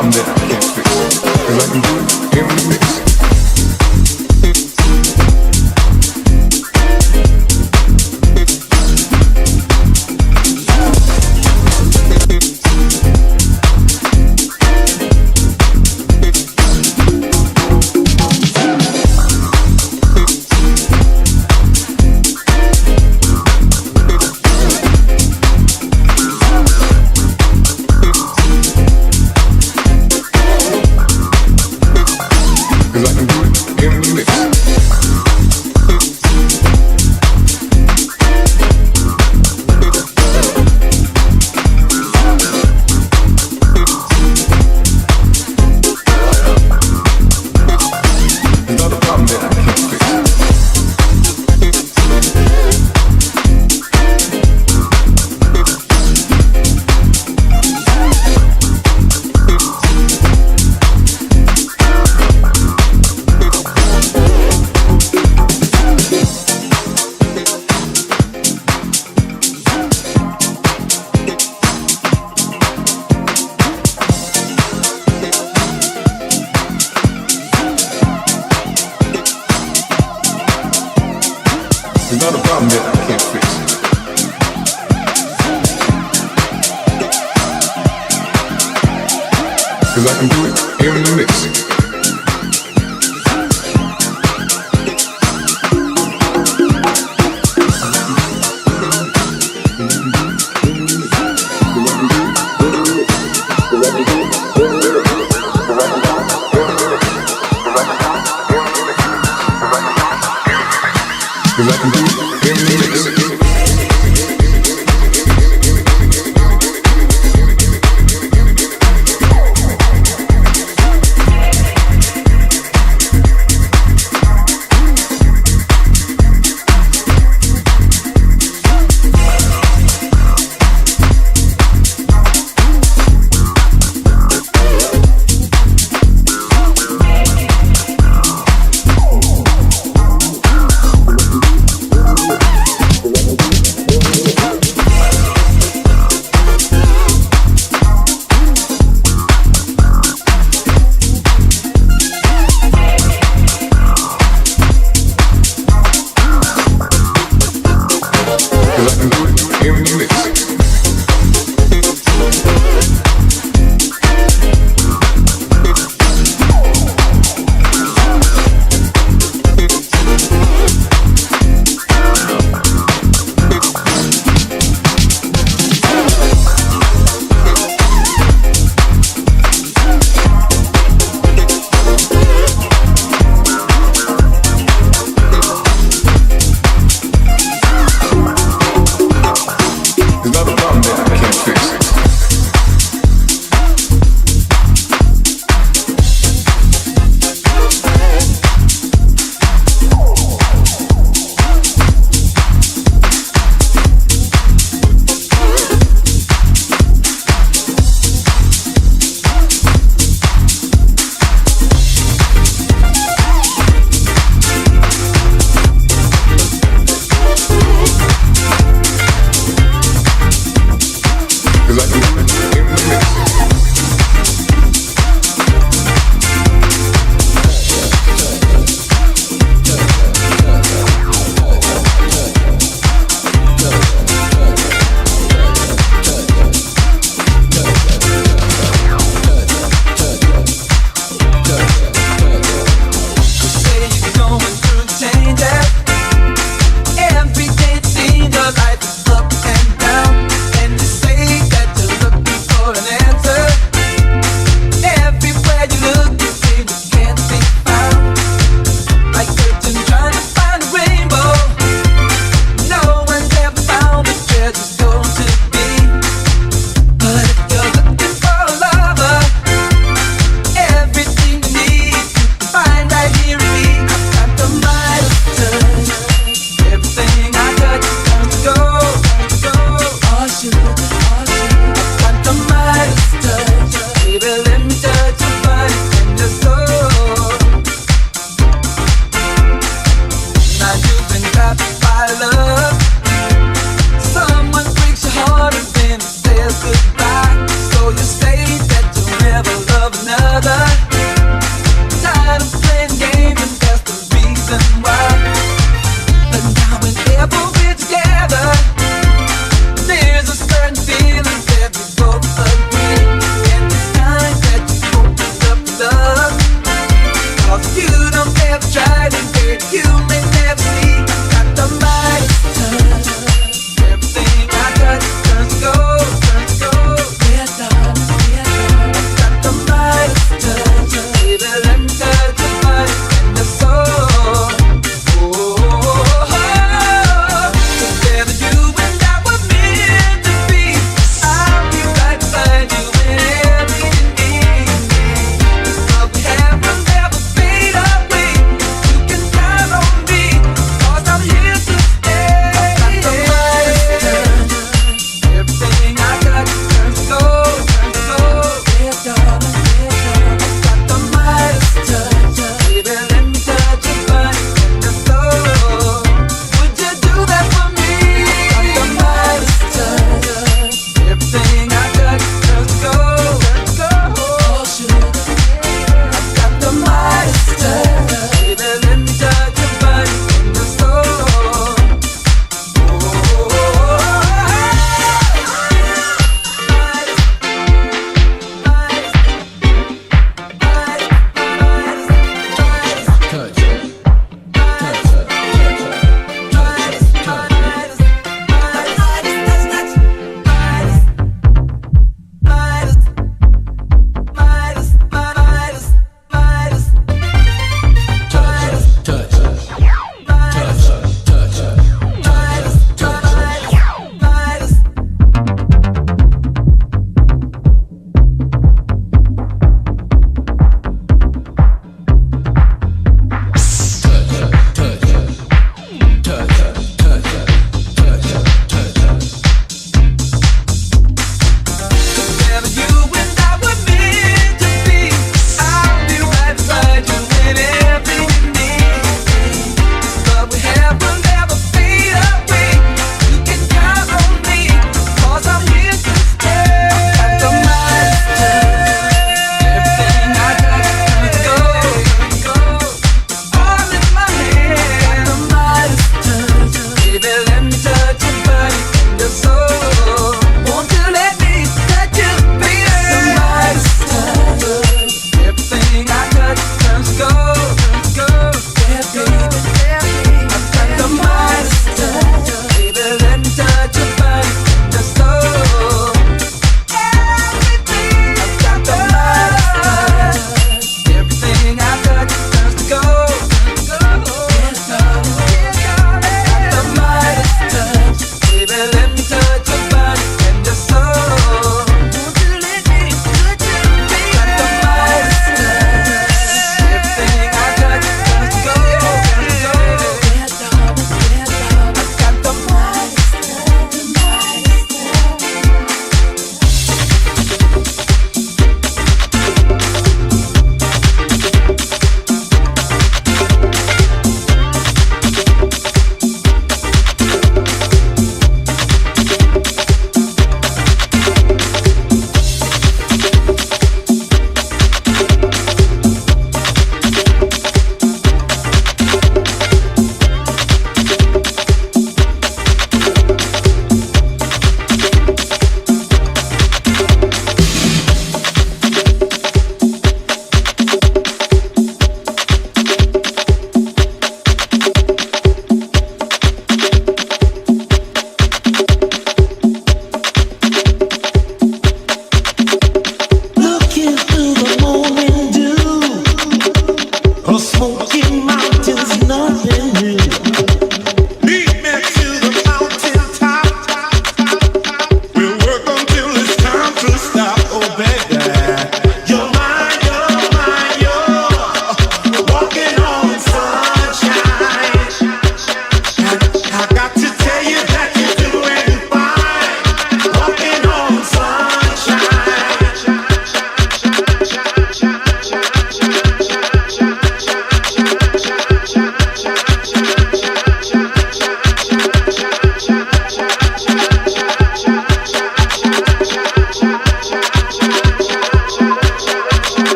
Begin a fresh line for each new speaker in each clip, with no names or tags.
problem that I can't fix, 'cause I can do it in the mix. It's not a problem that I can't fix. Cause I can do it in the mix. Cause I can do it in the mix.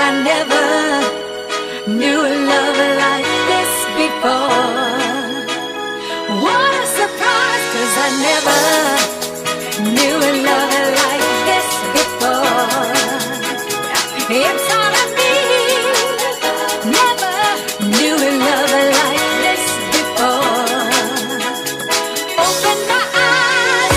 I never knew a love like this before. What a surprise, 'cause I never knew a love like this before. It's all I need. Never knew a love like this before. Open my eyes.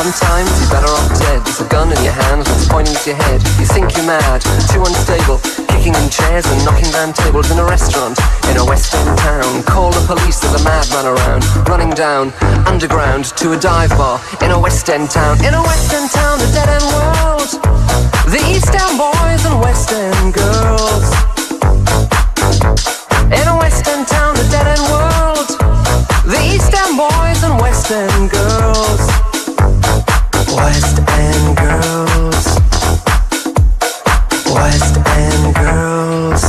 Sometimes you're better off dead. There's a gun in your hand and it's pointing at your head. You think you're mad, too unstable, kicking in chairs and knocking down tables in a restaurant in a western town. Call the police, there's a madman around, running down underground to a dive bar in a west end town. In a western town, the dead end world, the east end boys and west end girls. In a western town, the dead end world, the east end boys and west end girls. West End girls, West End girls.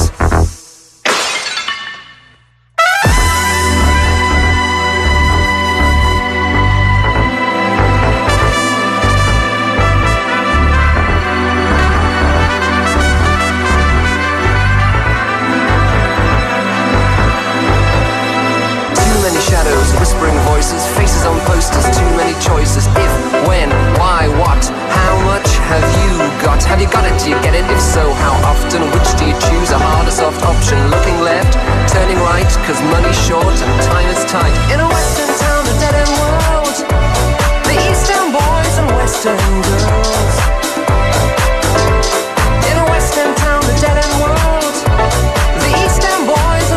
Too many shadows, whispering voices, faces on posters, too many choices. If, when, why, what, how much have you got? Have you got it? Do you get it? If so, how often? Which do you choose? A hard or soft option? Looking left, turning right, 'cause money's short and time is tight. In a western town, a dead end world, the eastern boys and western girls. In a western town, a dead end world, the eastern boys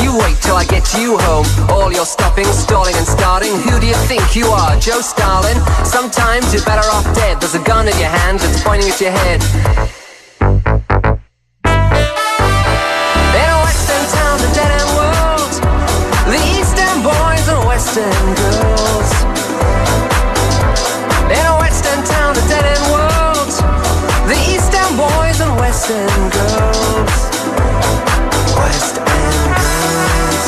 You wait till I get you home. All your stopping, stalling and starting. Who do you think you are, Joe Stalin? Sometimes you're better off dead. There's a gun in your hand that's pointing at your head. In a western town, the dead-end world, the eastern boys and western girls. In a western town, the dead-end world, the eastern boys and western girls. West End girls,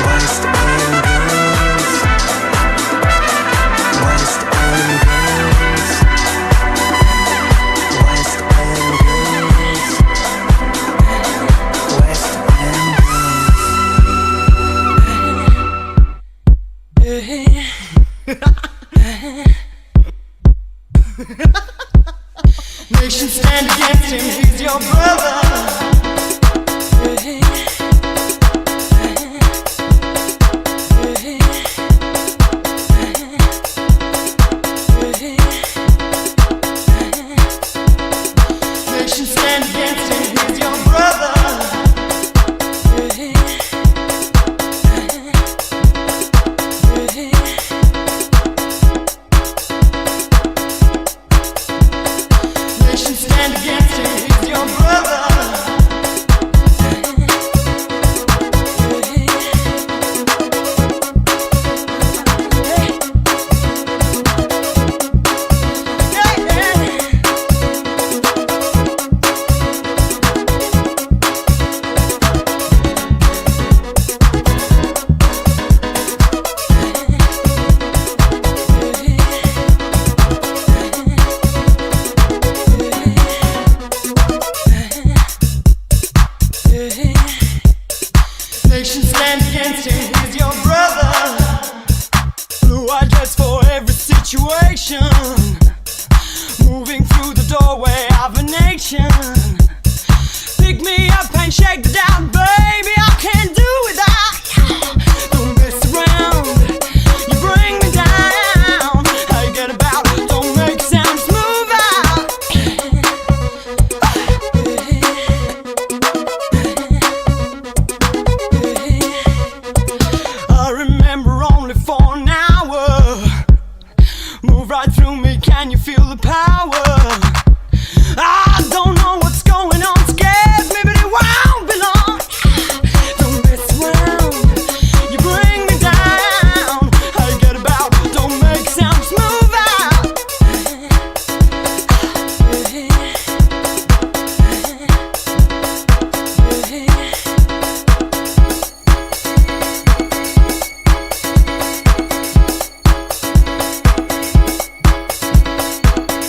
West End girls, West End girls, West End girls, West End girls. Nation stand against him, he's your brother. Nation stand against him, he's your brother. Nation stand against him, he's your brother. Nation stand against him, he's your brother. Blue-eyed dress for every situation, moving through the doorway of a nation. Pick me up and shake it down, baby, I can't do without. Don't mess around, you bring me down. How you get about, don't make sounds, move out. I remember only for an hour. Move right through me, can you feel the power? I don't know what's going on, scares me, but it won't be long. Don't mess around, you bring me down. How you get about, don't make sounds, move out.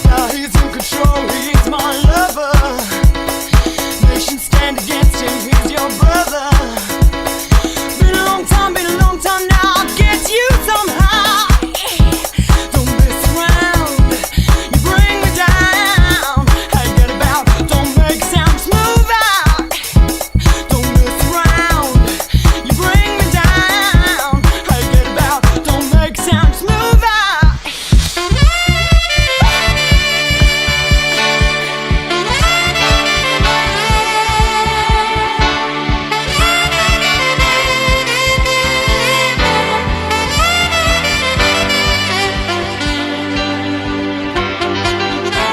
Now he's in control, he's my lover. Nation stand against him, he's your brother. Been a long time now, I'll get you somehow. Don't mess around, you bring me down. How you get about, don't make sounds, move out. Don't mess around, you bring me down. How you get about, don't make sounds, move out.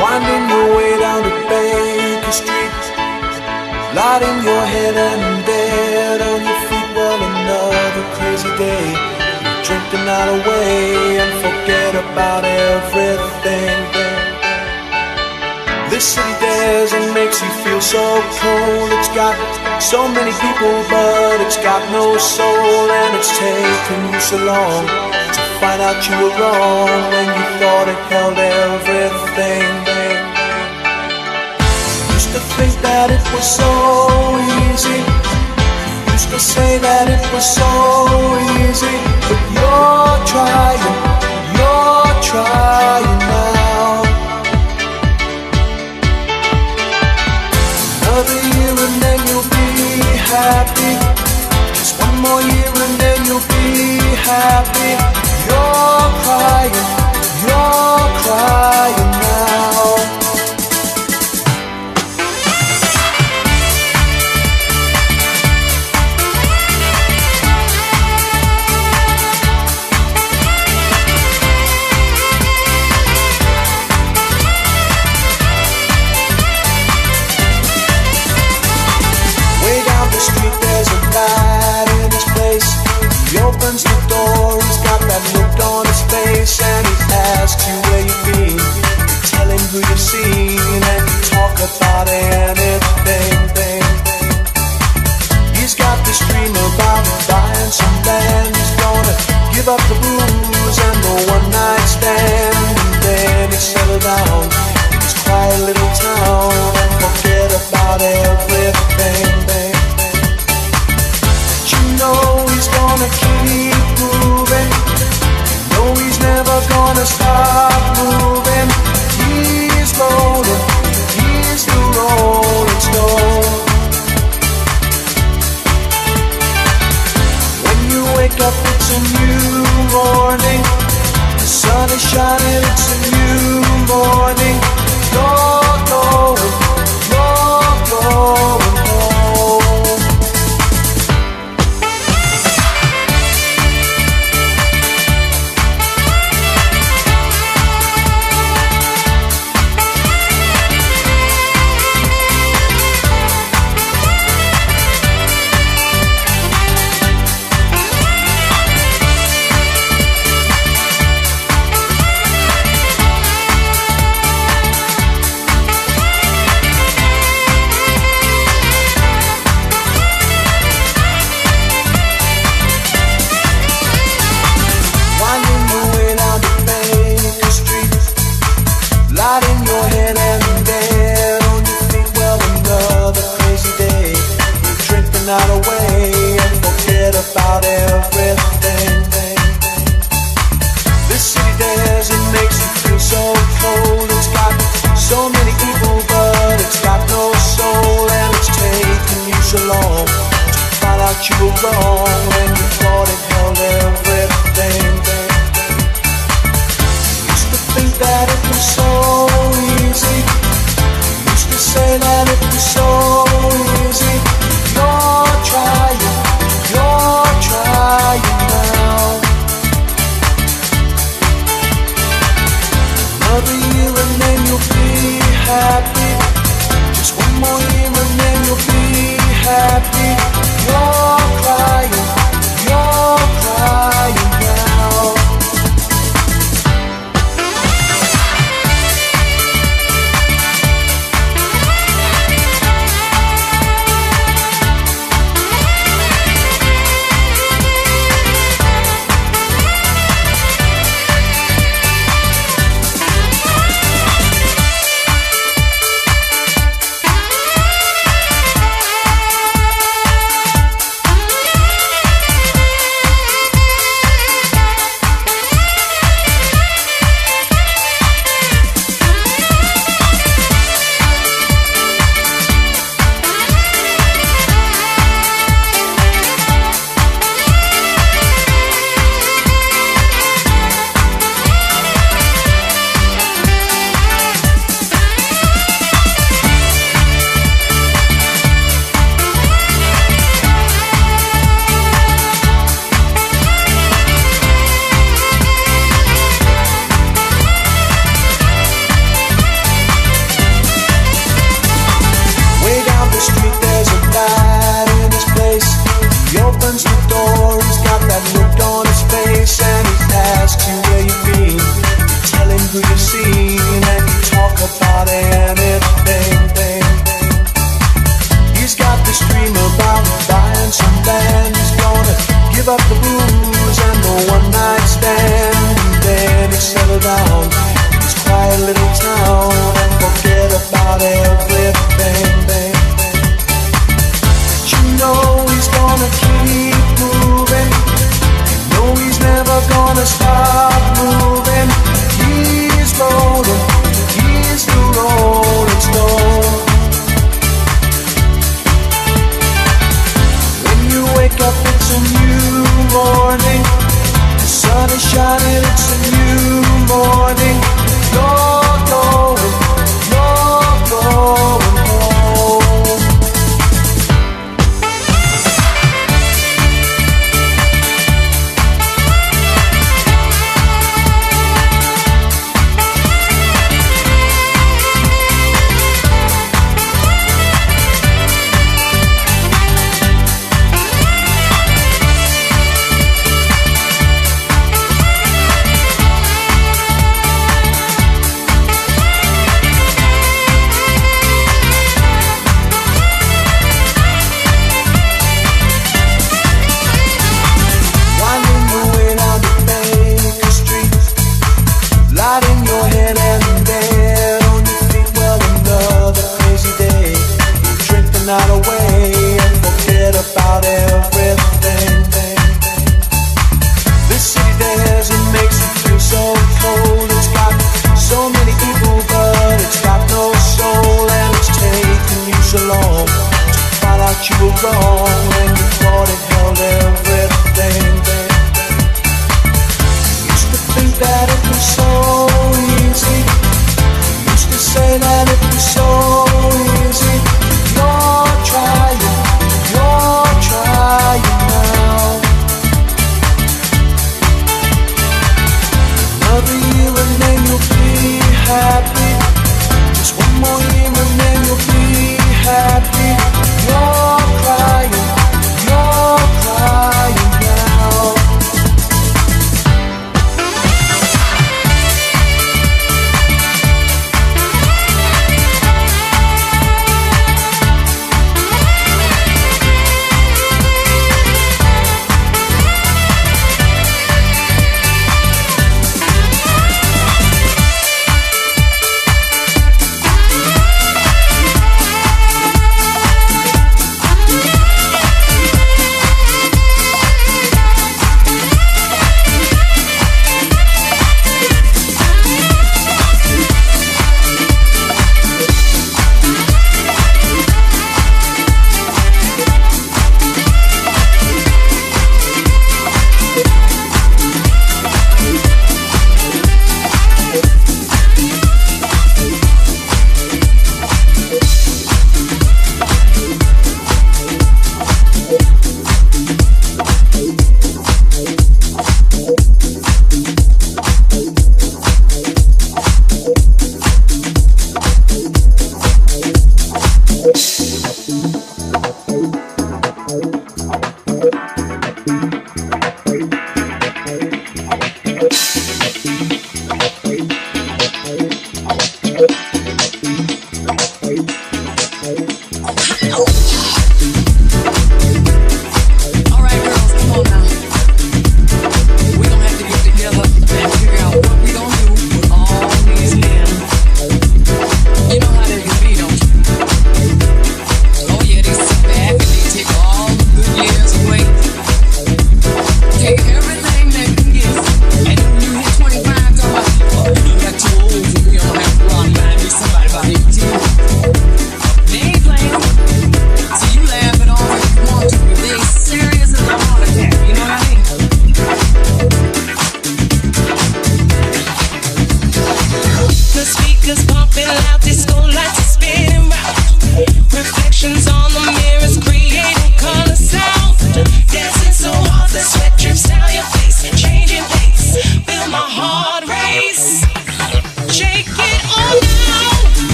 Winding your way down to Baker Street, lighting your head and bed on your feet. Well, another crazy day. Drink the night away and forget about everything. This city dares and makes you feel so cold. It's got so many people, but it's got no soul. And it's taken you so long to find out you were wrong when you thought it held everything. Used to think that it was so easy, used to say that it was so easy, but you're trying now. Another year and then you'll be happy. Just one more year and then you'll be happy. You're crying now. asks you where you've been, you tell him who you've seen, and you talk about anything. He's got this dream about buying some land. He's gonna give up the booze and the one-night stand, and then he'll settle down in his quiet little town and forget about everything. You know he's gonna keep moving. You know he's never gonna stop moving. He's rolling, he's the rolling stone. When you wake up, it's a new morning. The sun is shining, it's a new morning. You're going home. About everything. This city desert makes you feel so cold. It's got so many people, but it's got no soul. And it's taken you so long to find out you were wrong when you thought it held everything. You used to think that it was so easy. You used to say that it was so easy. You're trying now. Another year and then you'll be happy. Just one more year and then you'll be happy. You're crying now.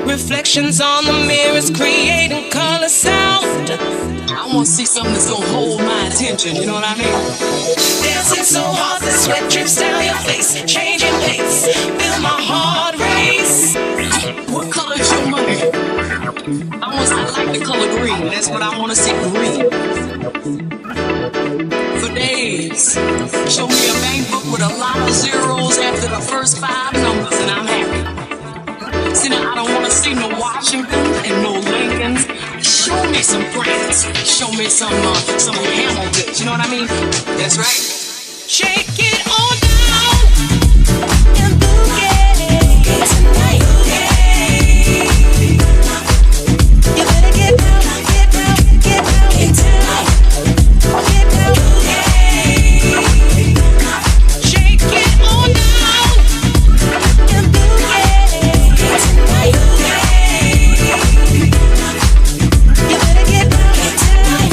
Reflections on the mirrors creating color sound. I want to see something that's gonna hold my attention, you know what I mean? Dancing so hard the sweat drips down your face, changing pace, feel my heart race. What color is your money? I like the color green, that's what I want to see, green. For days, show me a bank book with a lot of zeros after the first 5 numbers and I'm happy. See, now I don't want to see no Washington and no Lincolns. Show me some Grants. Show me some Hamiltons. You know what I mean? That's right. Shake it on down and boogie tonight. You better get down, get down, get down, get down, get down. Shake it on down and boogie tonight. You better get down, get down.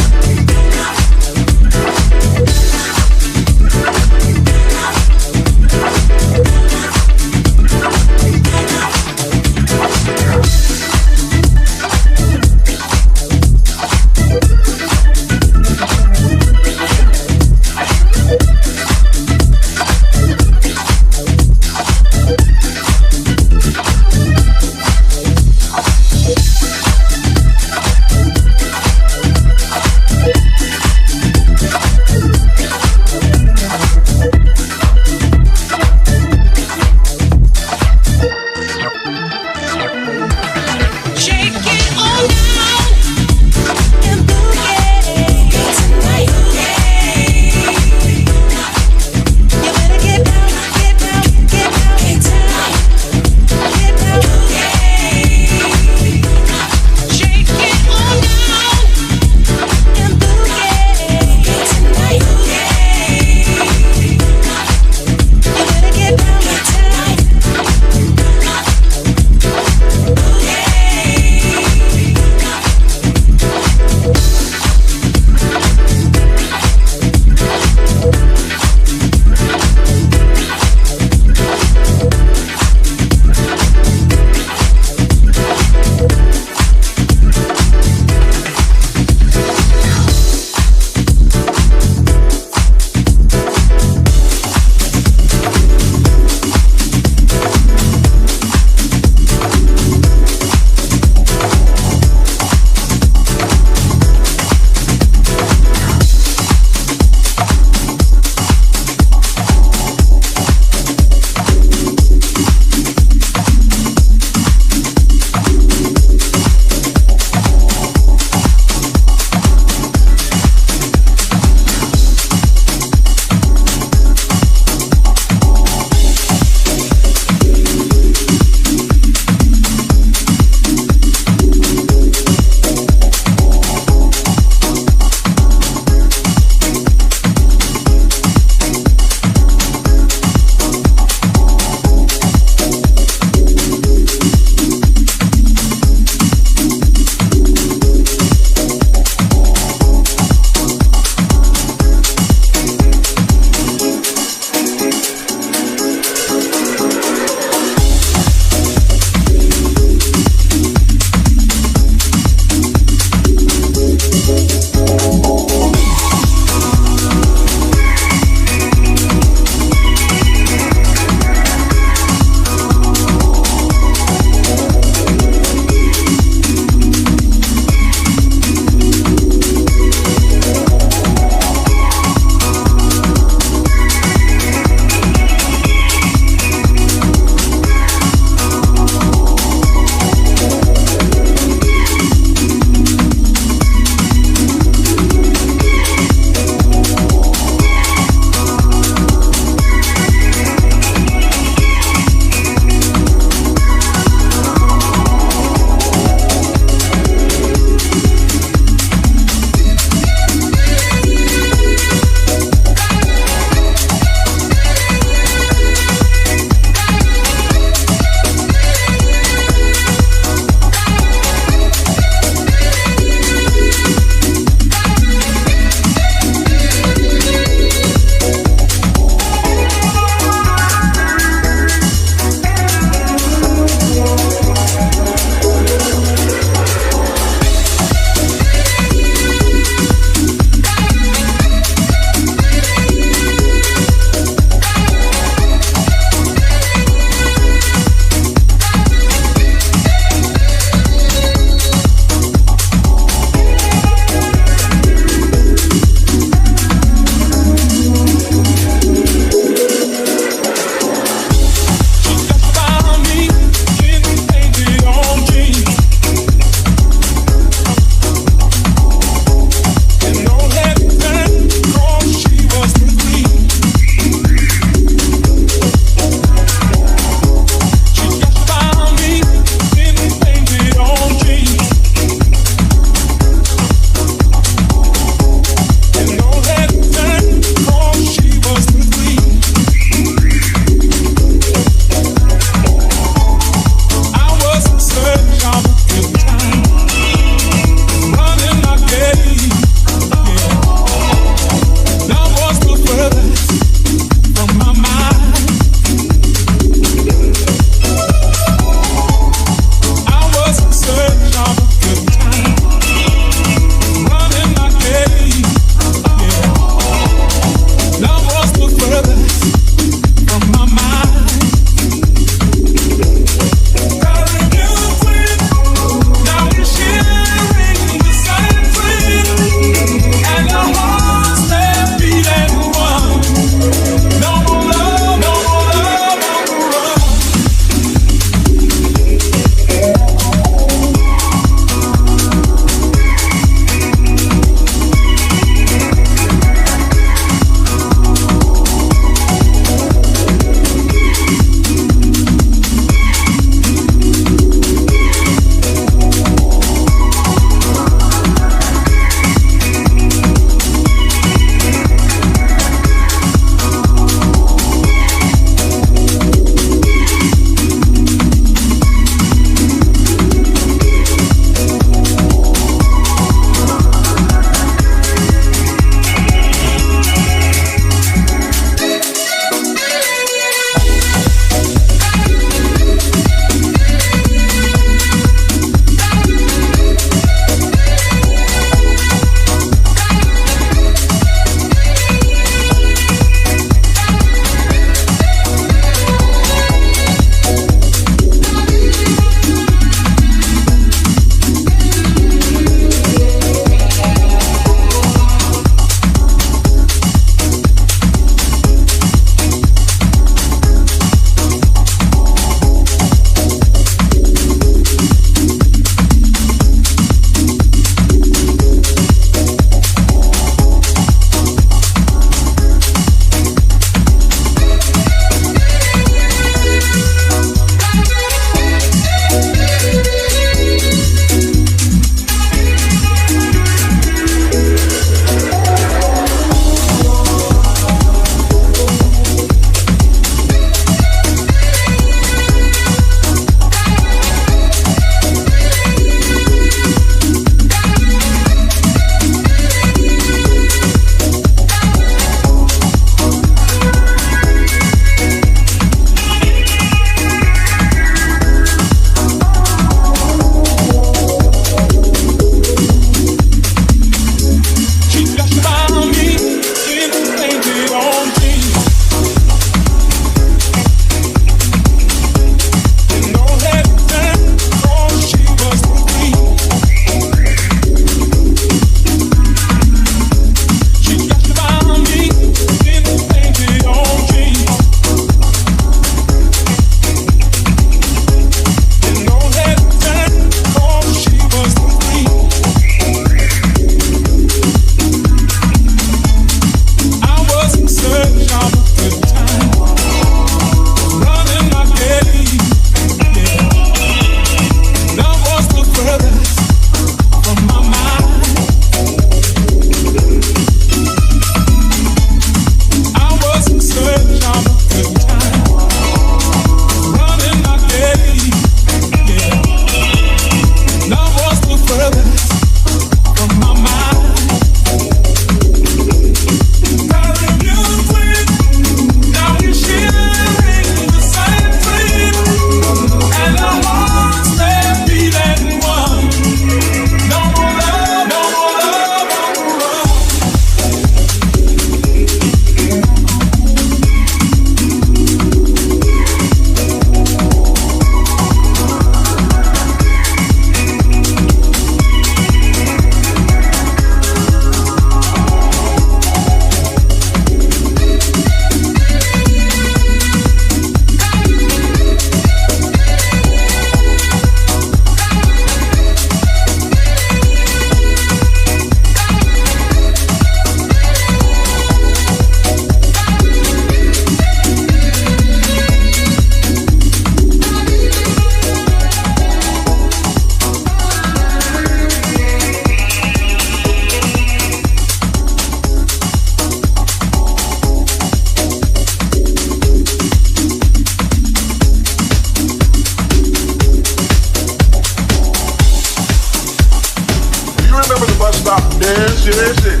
bus stop. Yes, yes, yes.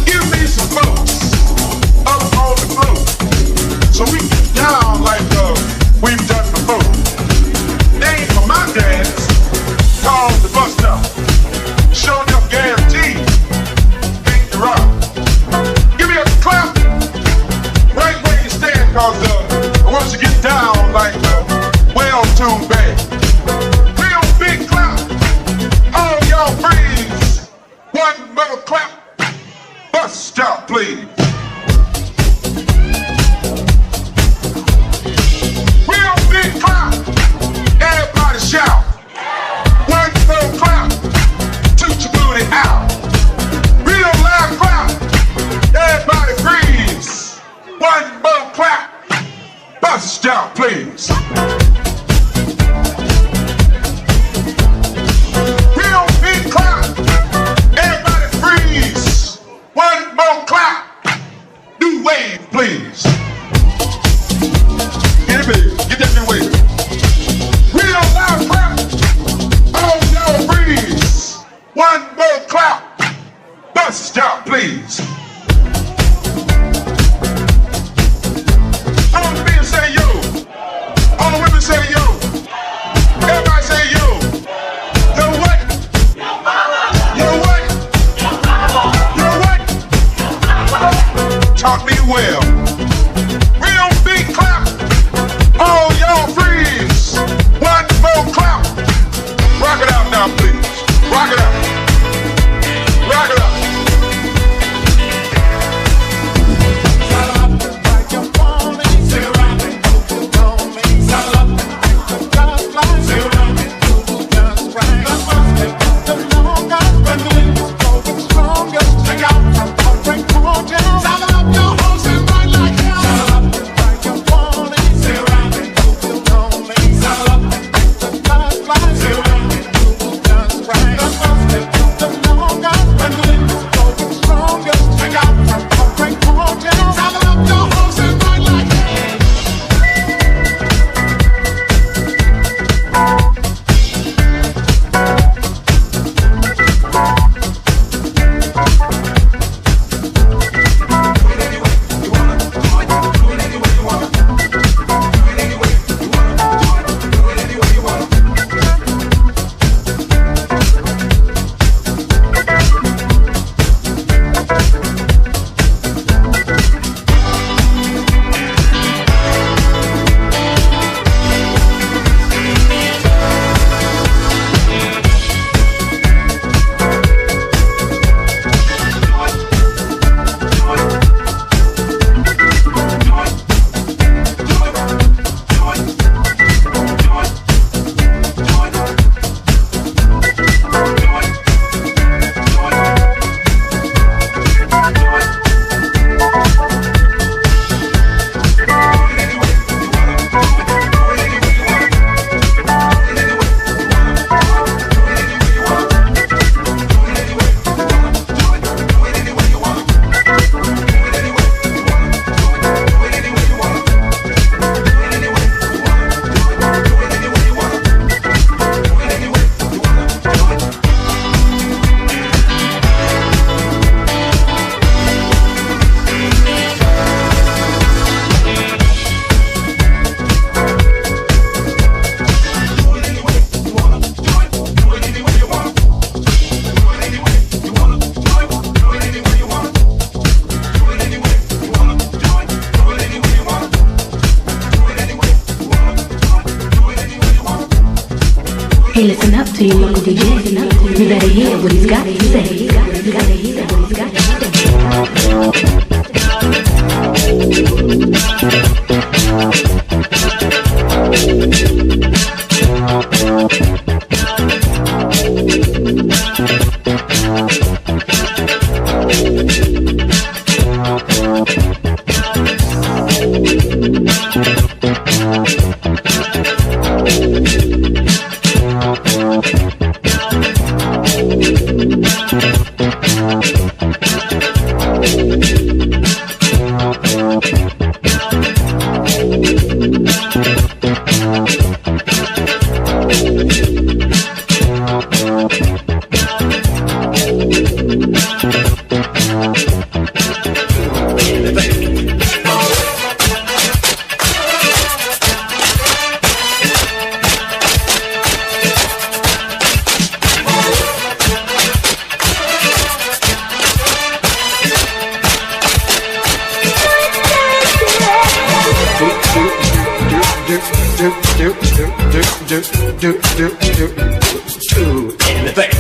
Give me some folks up on the floor so we can get down like we've done before. Name for my dance called the bus stop. Show enough guarantee. Beat the rock. Give me a clap right where you stand, cause I want you to get down like well-tuned band. Real big clap. All y'all freeze. One more clap. Bus stop, please. Real big clap. Everybody shout. One more clap. Toot your booty out. Real loud clap. Everybody freeze. One more clap. Bus stop, please. Real big clap. Everybody freeze. One more clap. New wave, please. Get it big. Get that new wave. Real loud clap. Oh, y'all freeze. One more clap. Bus stop, please. All the men say yo. All the women say yo. Everybody say yo. Yo what? Yo what? Yo what? Talk me well. Real big clap. All y'all freeze. One more clap. Rock it out now, please. Rock it out. Rock it out.
Hey, listen up to your local DJ. You better hear what he's got to say. You gotta hear what he's got to say.
anything.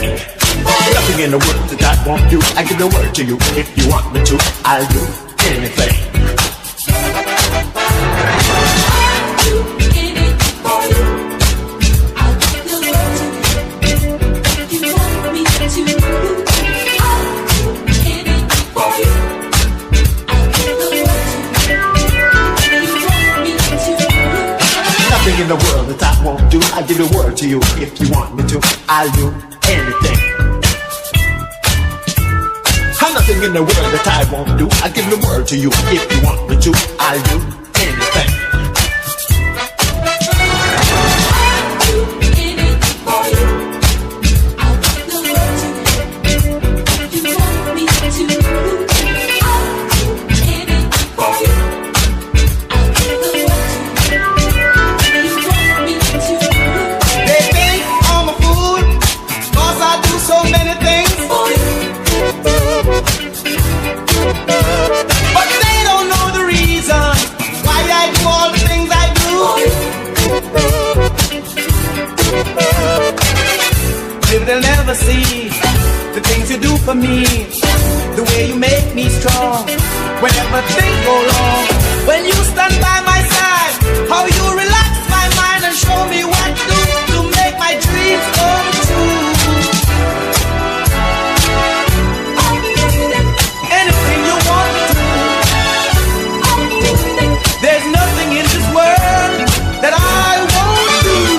Nothing in the world that I won't do. I give the word to you. If you want me to, I'll do anything. Nothing in the world that I won't do. I give the word to you. If you want me to, I'll do anything. Nothing in the world that I won't do. I give the word to you. If you want me to, I'll do anything.
They'll never see the things you do for me, the way you make me strong whenever things go wrong. When you stand by my side, how you relax my mind and show me what to do to make my dreams come true. Anything you want to do, there's nothing in this world that I won't do.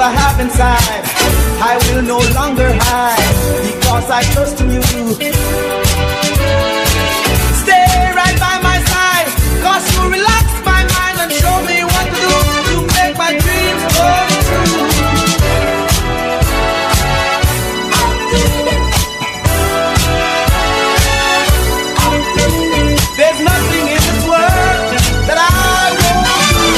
I have inside, I will no longer hide, because I trust in you. Stay right by my side, cause you relax my mind and show me what to do to make my dreams come true. There's nothing in this world that I won't do.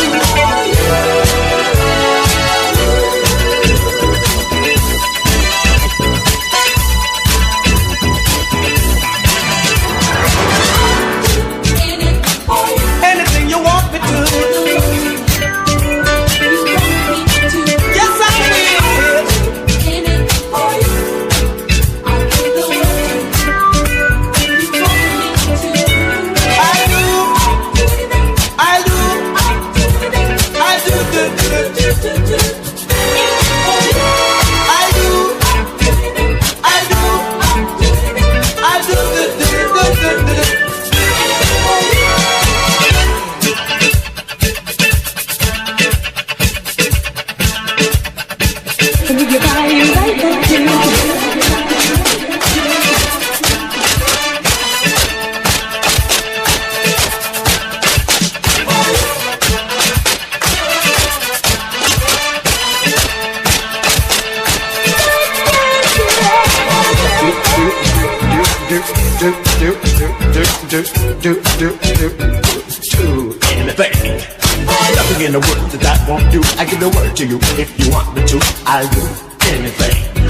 Anything. Nothing in the world that I won't do. I give the word to you. If you want me to, I'll do anything.